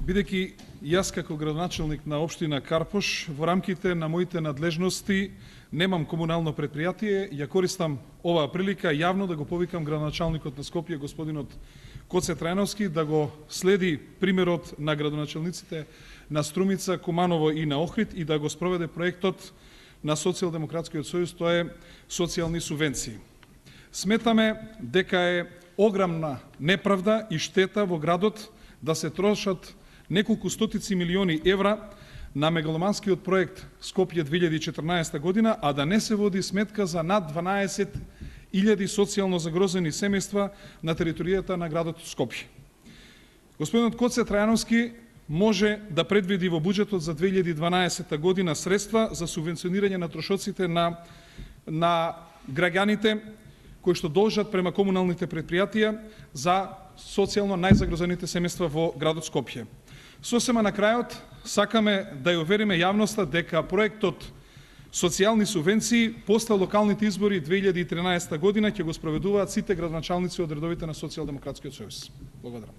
Бидејќи јас како градоначелник на општина Карпош во рамките на моите надлежности немам комунално предпријатие, ја користам оваа прилика јавно да го повикам градоначалникот на Скопје господинот Коце Трајановски да го следи примерот на градоначелниците на Струмица, Куманово и на Охрид и да го спроведе проектот на Социјалдемократскиот сојуз, тоа е социјални субвенции. Сметаме дека е огромна неправда и штета во градот да се трошат неколку стотици милиони евра на мегаломанскиот проект Скопје 2014 година, а да не се води сметка за над 12.000 социјално загрозени семејства на територијата на градот Скопје. Господинот Коце Трајановски може да предвиди во буџетот за 2012 година средства за субвенционирање на трошоците на граѓаните кои што должат према комуналните предпријатија за социјално најзагрозените семејства во градот Скопје. Сосема на крајот, сакаме да ја увериме јавноста дека проектот социјални субвенции после локалните избори 2013 година ќе го спроведуваат сите градоначалници од редовите на Социјалдемократскиот сојуз. Благодарам.